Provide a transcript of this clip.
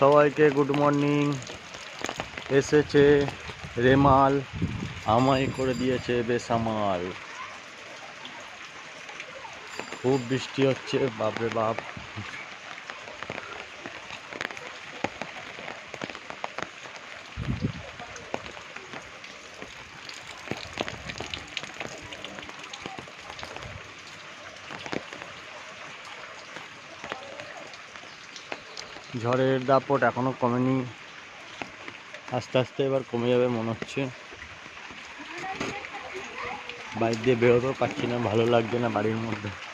সবাইকে good morning. এসেছে রেমাল, আমায় করে দিয়েছে বেসামাল। খুব বৃষ্টি হচ্ছে, বাপরে বাপ। ঝড়ের দাপট এখনো কমেনি, আস্তে আস্তে এবার কমে যাবে মনে হচ্ছে। বাইরে দিয়ে বেরোতেও পারছি না, ভালো লাগছে না বাড়ির মধ্যে।